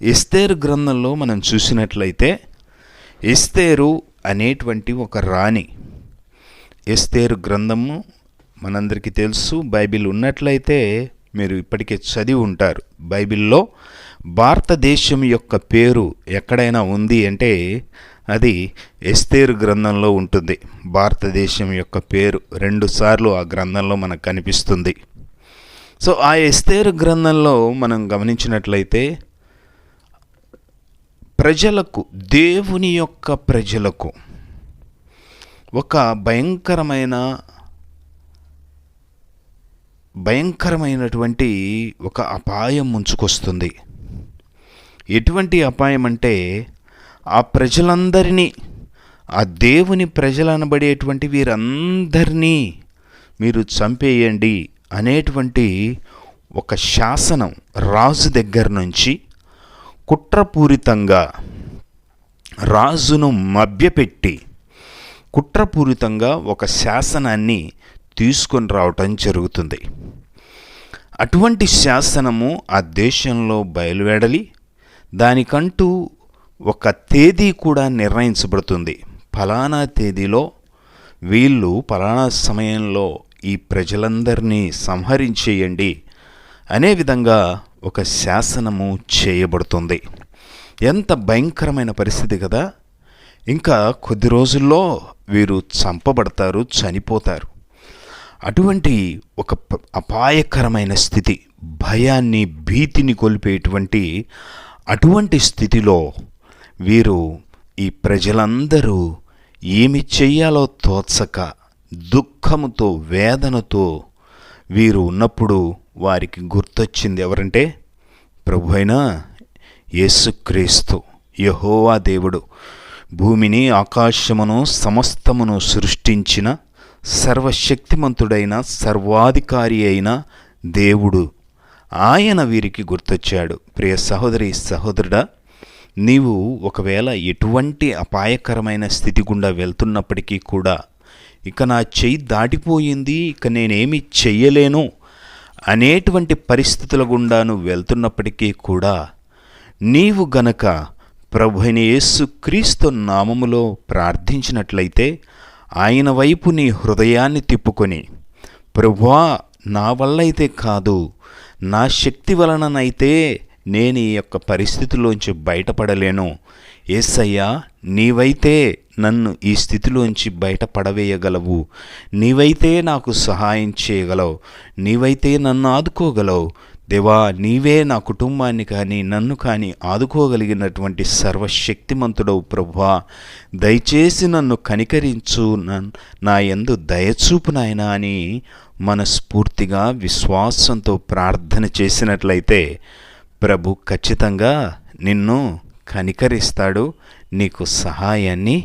ఎస్తేరు గ్రంథంలో మనం చూసినట్లయితే ఎస్తేరు అనేటువంటి ఒక రాణి. ఎస్తేరు గ్రంథము మనందరికీ తెలుసు. బైబిల్ ఉన్నట్లయితే మీరు ఇప్పటికే చదివి ఉంటారు. బైబిల్లో భారతదేశం యొక్క పేరు ఎక్కడైనా ఉంది అంటే అది ఎస్తేరు గ్రంథంలో ఉంటుంది. భారతదేశం యొక్క పేరు 2 సార్లు ఆ గ్రంథంలో మనకు కనిపిస్తుంది. సో ఆ ఎస్తేరు గ్రంథంలో మనం గమనించినట్లయితే ప్రజలకు, దేవుని యొక్క ప్రజలకు ఒక భయంకరమైనటువంటి ఒక అపాయం ముంచుకొస్తుంది. ఎటువంటి అపాయం అంటే ఆ ప్రజలందరినీ, ఆ దేవుని ప్రజలు అనబడేటువంటి వీరందరినీ మీరు చంపేయండి అనేటువంటి ఒక శాసనం రాజు దగ్గర నుంచి కుట్రపూరితంగా, రాజును మభ్యపెట్టి కుట్రపూరితంగా ఒక శాసనాన్ని తీసుకొని రావటం జరుగుతుంది. అటువంటి శాసనము ఆ దేశంలో బయలువెడలి దానికంటూ ఒక తేదీ కూడా నిర్ణయించబడుతుంది. ఫలానా తేదీలో వీళ్ళు ఫలానా సమయంలో ఈ ప్రజలందరినీ సంహరించేయండి అనే విధంగా ఒక శాసనము చేయబడుతుంది. ఎంత భయంకరమైన పరిస్థితి కదా! ఇంకా కొద్ది రోజుల్లో వీరు చంపబడతారు, చనిపోతారు. అటువంటి ఒక అపాయకరమైన స్థితి, భయాన్ని, భీతిని కొలిపేటువంటి అటువంటి స్థితిలో వీరు, ఈ ప్రజలందరూ ఏమి చెయ్యాలో తోచక దుఃఖముతో, వేదనతో వీరు ఉన్నప్పుడు వారికి గుర్తొచ్చింది ఎవరంటే ప్రభువైన యేసుక్రీస్తు, యెహోవా దేవుడు, భూమిని ఆకాశమును సమస్తమును సృష్టించిన సర్వశక్తిమంతుడైన సర్వాధికారి అయిన దేవుడు, ఆయన వీరికి గుర్తొచ్చాడు. ప్రియ సహోదరి, సహోదరుడా, నీవు ఒకవేళ ఎటువంటి అపాయకరమైన స్థితి గుండా వెళ్తున్నప్పటికీ కూడా, ఇక నా చెయ్యి దాటిపోయింది, ఇక నేనేమి చెయ్యలేను అనేటువంటి పరిస్థితుల గుండా నువ్వు వెళ్తున్నప్పటికీ కూడా, నీవు గనక ప్రభువైన యేసుక్రీస్తు నామములో ప్రార్థించినట్లయితే, ఆయన వైపు నీ హృదయాన్ని తిప్పుకొని, ప్రభువా, నా వల్ల అయితే కాదు, నా శక్తి వలననైతే నేను ఈ యొక్క పరిస్థితిలోంచి బయటపడలేను, యేసయ్యా నీవైతే నన్ను ఈ స్థితిలోంచి బయటపడవేయగలవు, నీవైతే నాకు సహాయం చేయగలవు, నీవైతే నన్ను ఆదుకోగలవు, దేవా నీవే నా కుటుంబాన్ని కానీ నన్ను కానీ ఆదుకోగలిగినటువంటి సర్వశక్తిమంతుడవు ప్రభువా, దయచేసి నన్ను కనికరించు, నా యందు దయచూపు నాయనా అని మనస్ఫూర్తిగా విశ్వాసంతో ప్రార్థన చేసినట్లయితే ప్రభు ఖచ్చితంగా నిన్ను కనికరిస్తాడు, నీకు సహాయాన్ని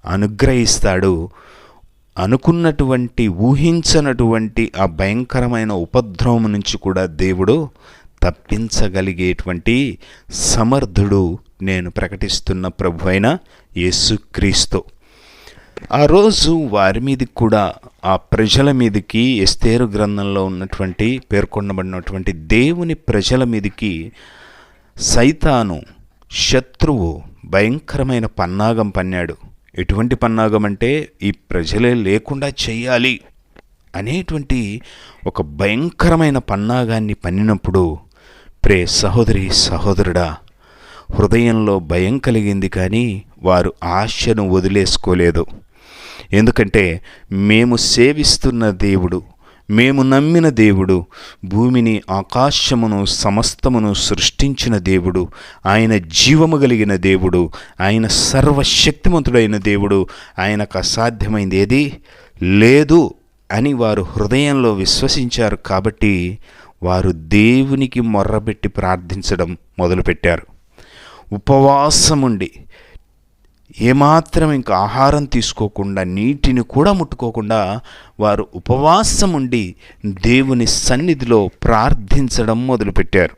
అనుగ్రహిస్తాడు. అనుకున్నటువంటి, ఊహించనటువంటి ఆ భయంకరమైన ఉపద్రవం నుంచి కూడా దేవుడు తప్పించగలిగేటువంటి సమర్థుడు నేను ప్రకటిస్తున్న ప్రభువైన యేసుక్రీస్తు. ఆ రోజు వారి మీదకి కూడా, ఆ ప్రజల మీదకి, ఎస్తేరు గ్రంథంలో ఉన్నటువంటి పేర్కొనబడినటువంటి దేవుని ప్రజల మీదకి సైతాను, శత్రువు భయంకరమైన పన్నాగం పన్నాడు. ఎటువంటి పన్నాగం అంటే ఈ ప్రజలే లేకుండా చెయ్యాలి అనేటువంటి ఒక భయంకరమైన పన్నాగాన్ని పన్నినప్పుడు, ప్రే సహోదరి, సహోదరుడా, హృదయంలో భయం కలిగింది, కానీ వారు ఆశను వదిలేసుకోలేదు. ఎందుకంటే మేము సేవిస్తున్న దేవుడు, మేము నమ్మిన దేవుడు, భూమిని ఆకాశమును సమస్తమును సృష్టించిన దేవుడు, ఆయన జీవము కలిగిన దేవుడు, ఆయన సర్వశక్తిమంతుడైన దేవుడు, ఆయనకు అసాధ్యమైంది ఏది లేదు అని వారు హృదయంలో విశ్వసించారు. కాబట్టి వారు దేవునికి మొర్రబెట్టి ప్రార్థించడం మొదలుపెట్టారు. ఉపవాసముండి, ఏమాత్రం ఇంకా ఆహారం తీసుకోకుండా, నీటిని కూడా ముట్టుకోకుండా వారు ఉపవాసం ఉండి దేవుని సన్నిధిలో ప్రార్థించడం మొదలుపెట్టారు.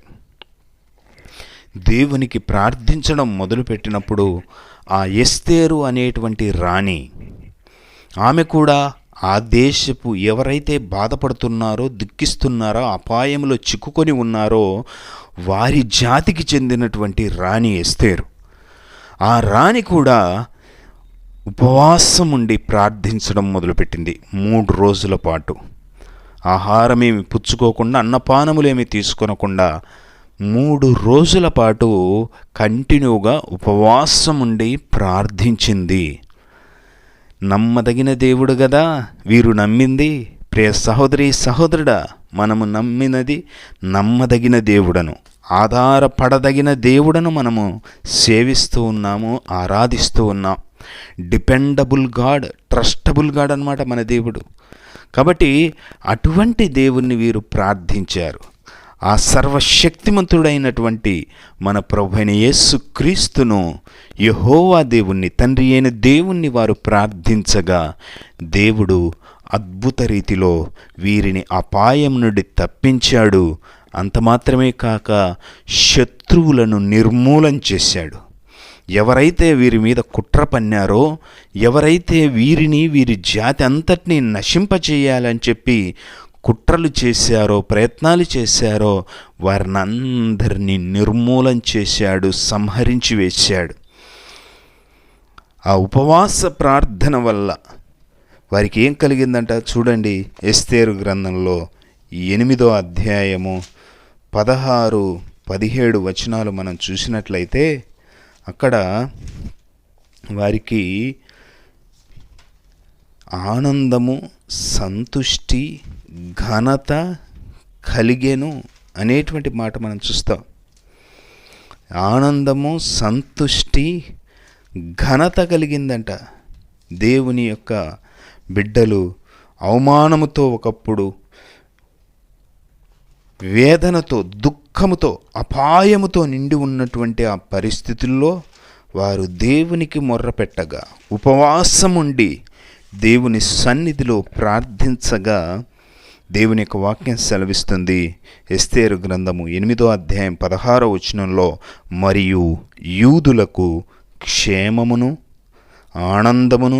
దేవునికి ప్రార్థించడం మొదలుపెట్టినప్పుడు ఆ ఎస్తేరు అనేటువంటి రాణి, ఆమె కూడా ఆ దేశపు ఎవరైతే బాధపడుతున్నారో, దుఃఖిస్తున్నారో, అపాయంలో చిక్కుకొని ఉన్నారో వారి జాతికి చెందినటువంటి రాణి ఎస్తేరు. ఆ రాణి కూడా ఉపవాసం ఉండి ప్రార్థించడం మొదలుపెట్టింది. 3 రోజుల పాటు ఆహారమేమి పుచ్చుకోకుండా, అన్నపానములేమి తీసుకొనకుండా 3 రోజుల పాటు కంటిన్యూగా ఉపవాసం ఉండి ప్రార్థించింది. నమ్మదగిన దేవుడు కదా వీరు నమ్మింది. ప్రియ సహోదరి సహోదరుడా, మనము నమ్మినది నమ్మదగిన దేవుడను, ఆధారపడదగిన దేవుడను మనము సేవిస్తూ ఉన్నాము, ఆరాధిస్తూ ఉన్నాం. డిపెండబుల్ గాడ్, ట్రస్టబుల్ గాడ్ అన్నమాట మన దేవుడు. కాబట్టి అటువంటి దేవుణ్ణి వీరు ప్రార్థించారు. ఆ సర్వశక్తిమంతుడైనటువంటి మన ప్రభువైన యేసు క్రీస్తును, యెహోవా దేవుణ్ణి, తండ్రి అయిన దేవుణ్ణి వారు ప్రార్థించగా దేవుడు అద్భుత రీతిలో వీరిని అపాయం నుండి తప్పించాడు. అంత మాత్రమే కాక శత్రువులను నిర్మూలం చేశాడు. ఎవరైతే వీరి మీద కుట్ర పన్నారో, ఎవరైతే వీరి జాతి అంతటినీ నశింపచేయాలని చెప్పి కుట్రలు చేశారో, ప్రయత్నాలు చేశారో, వారిని అందరినీ నిర్మూలం చేశాడు, సంహరించి వేశాడు. ఆ ఉపవాస ప్రార్థన వల్ల వారికి ఏం కలిగిందంట చూడండి. ఎస్తేరు గ్రంథంలో 8వ అధ్యాయము 16-17 వచనాలు మనం చూసినట్లయితే అక్కడ వారికి ఆనందము, సంతుష్టి, ఘనత కలిగెను అనేటువంటి మాట మనం చూస్తాం. ఆనందము, సంతుష్టి, ఘనత కలిగిందంట. దేవుని యొక్క బిడ్డలు అవమానముతో, ఒకప్పుడు వేదనతో, దుఃఖముతో, అపాయముతో నిండి ఉన్నటువంటి ఆ పరిస్థితుల్లో వారు దేవునికి మొర్రపెట్టగా, ఉపవాసం ఉండి దేవుని సన్నిధిలో ప్రార్థించగా దేవుని యొక్క వాక్యం సెలవిస్తుంది. ఎస్తేరు గ్రంథము 8వ అధ్యాయం 16వ వచనంలో, మరియు యూదులకు క్షేమమును, ఆనందమును,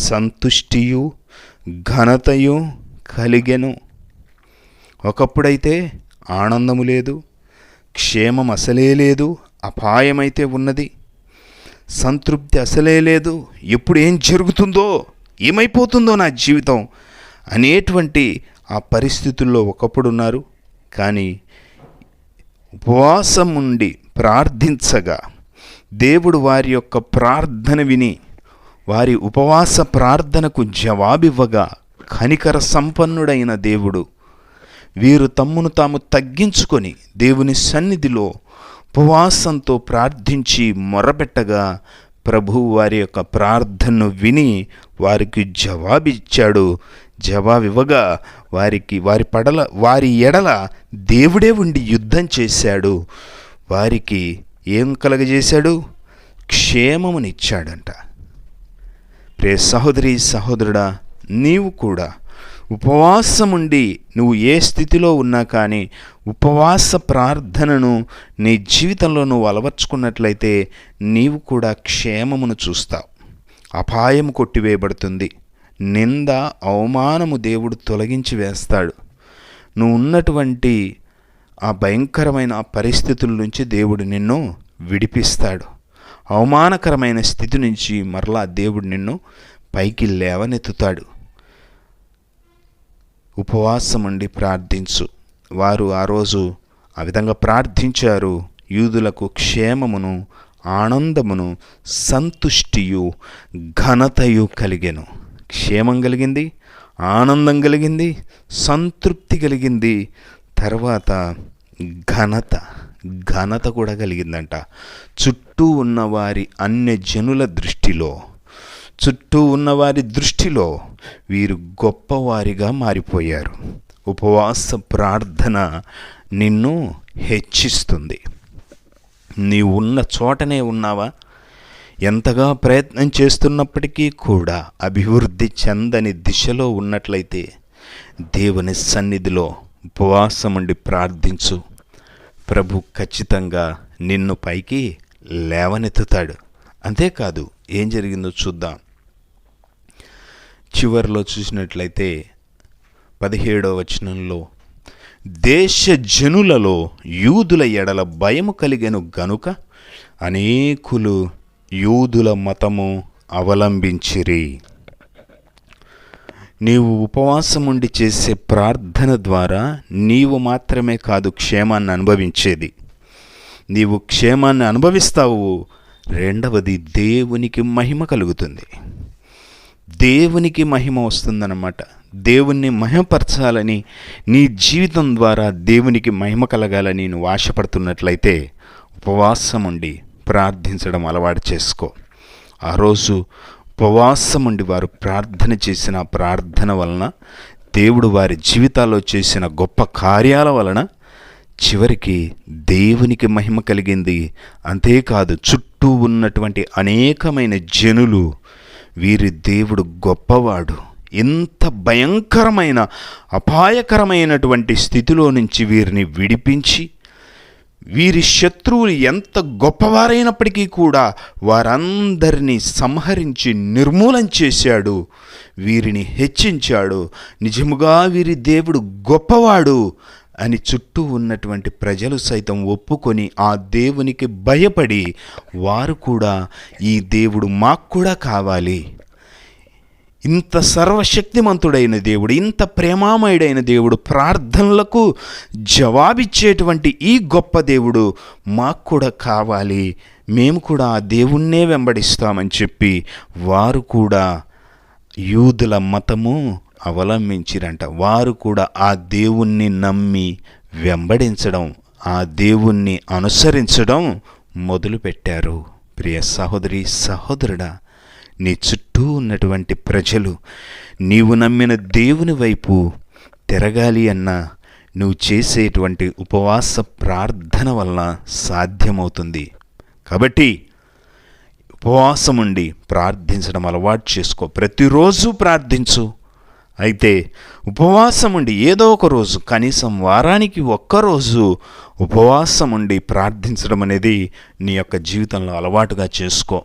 సంతుష్టియు, ఘనతయు కలిగెను. ఒకప్పుడైతే ఆనందము లేదు, క్షేమం అసలే లేదు, అపాయమైతే ఉన్నది, సంతృప్తి అసలే లేదు. ఎప్పుడు ఏం జరుగుతుందో, ఏమైపోతుందో నా జీవితం అనేటువంటి ఆ పరిస్థితుల్లో ఒకప్పుడు ఉన్నారు. కానీ ఉపవాసం ఉండి ప్రార్థించగా దేవుడు వారి యొక్క ప్రార్థన విని వారి ఉపవాస ప్రార్థనకు జవాబివ్వగా, కనికర సంపన్నుడైన దేవుడు వీరు తమ్మును తాము తగ్గించుకొని దేవుని సన్నిధిలో ఉపవాసంతో ప్రార్థించి మొరపెట్టగా ప్రభువు వారి యొక్క ప్రార్థనను విని వారికి జవాబిచ్చాడు. జవాబివ్వగా వారి ఎడల దేవుడే ఉండి యుద్ధం చేశాడు. వారికి ఏం కలగజేశాడు? క్షేమమునిచ్చాడంట. ప్రియ సహోదరి సహోదరుడా, నీవు కూడా ఉపవాసముండి నువ్వు ఏ స్థితిలో ఉన్నా కానీ ఉపవాస ప్రార్థనను నీ జీవితంలో నువ్వు అలవర్చుకున్నట్లయితే నీవు కూడా క్షేమమును చూస్తావు. అపాయం కొట్టివేయబడుతుంది. నింద, అవమానము దేవుడు తొలగించి వేస్తాడు. నువ్వు ఉన్నటువంటి ఆ భయంకరమైన పరిస్థితుల నుంచి దేవుడు నిన్ను విడిపిస్తాడు. అవమానకరమైన స్థితి నుంచి మరలా దేవుడు నిన్ను పైకి లేవనెత్తుతాడు. ఉపవాసం ఉండి ప్రార్థించు. వారు ఆ రోజు ఆ విధంగా ప్రార్థించారు. యూదులకు క్షేమమును, ఆనందమును, సంతుష్టియు, ఘనతయు కలిగెను. క్షేమం కలిగింది, ఆనందం కలిగింది, సంతృప్తి కలిగింది. తర్వాత ఘనత కూడా కలిగిందంట. చుట్టూ ఉన్నవారి అన్యజనుల దృష్టిలో, చుట్టూ ఉన్నవారి దృష్టిలో వీరు గొప్పవారిగా మారిపోయారు. ఉపవాస ప్రార్థన నిన్ను హెచ్చిస్తుంది. నీవు ఉన్న చోటనే ఉన్నావా? ఎంతగా ప్రయత్నం చేస్తున్నప్పటికీ కూడా అభివృద్ధి చెందని దిశలో ఉన్నట్లయితే దేవుని సన్నిధిలో ఉపవాసం ఉండి ప్రార్థించు. ప్రభు ఖచ్చితంగా నిన్ను పైకి లేవనెత్తుతాడు. అంతేకాదు, ఏం జరిగిందో చూద్దాం. చివరిలో చూసినట్లయితే 17వ వచనంలో, దేశ జనులలో యూదుల ఎడల భయము కలిగెను గనుక అనేకులు యూదుల మతము అవలంబించిరి. నీవు ఉపవాసముండి చేసే ప్రార్థన ద్వారా నీవు మాత్రమే కాదు క్షేమాన్ని అనుభవించేది. నీవు క్షేమాన్ని అనుభవిస్తావు. రెండవది, దేవునికి మహిమ కలుగుతుంది. దేవునికి మహిమ వస్తుందన్నమాట. దేవుణ్ణి మహిమపరచాలని, నీ జీవితం ద్వారా దేవునికి మహిమ కలగాలని నువ్వు ఆశపడుతున్నట్లయితే ఉపవాసముండి ప్రార్థించడం అలవాటు చేసుకో. ఆ రోజు ఉపవాసముండి వారు ప్రార్థన చేసిన ప్రార్థన వలన, దేవుడు వారి జీవితాల్లో చేసిన గొప్ప కార్యాల వలన చివరికి దేవునికి మహిమ కలిగింది. అంతేకాదు, చుట్టూ ఉన్నటువంటి అనేకమైన జనులు వీరి దేవుడు గొప్పవాడు, ఇంత భయంకరమైన అపాయకరమైనటువంటి స్థితిలో నుంచి వీరిని విడిపించి, వీరి శత్రువులు ఎంత గొప్పవారైనప్పటికీ కూడా వారందరినీ సంహరించి నిర్మూలం చేశాడు, వీరిని హెచ్చించాడు. నిజముగా వీరి దేవుడు గొప్పవాడు అని చుట్టూ ఉన్నటువంటి ప్రజలు సైతం ఒప్పుకొని ఆ దేవునికి భయపడి వారు కూడా ఈ దేవుడు మాకు కూడా కావాలి, ఇంత సర్వశక్తిమంతుడైన దేవుడు, ఇంత ప్రేమామయుడైన దేవుడు, ప్రార్థనలకు జవాబిచ్చేటువంటి ఈ గొప్ప దేవుడు మాకు కూడా కావాలి, మేము కూడా ఆ దేవుణ్ణే వెంబడిస్తామని చెప్పి వారు కూడా యూదుల మతము అవలంబించిరంట. వారు కూడా ఆ దేవుణ్ణి నమ్మి వెంబడించడం, ఆ దేవుణ్ణి అనుసరించడం మొదలుపెట్టారు. ప్రియ సహోదరి సహోదరుడా, నీ చుట్టూ ఉన్నటువంటి ప్రజలు నీవు నమ్మిన దేవుని వైపు తిరగాలి అన్నా నువ్వు చేసేటువంటి ఉపవాస ప్రార్థన వలన సాధ్యమవుతుంది. కాబట్టి ఉపవాసం ఉండి ప్రార్థించడం అలవాటు చేసుకో. ప్రతిరోజు ప్రార్థించు. అయితే ఉపవాసం ఉండి ఏదో ఒక రోజు, కనీసం వారానికి ఒక్కరోజు ఉపవాసం ఉండి ప్రార్థించడం అనేది నీ యొక్క జీవితంలో అలవాటుగా చేసుకో.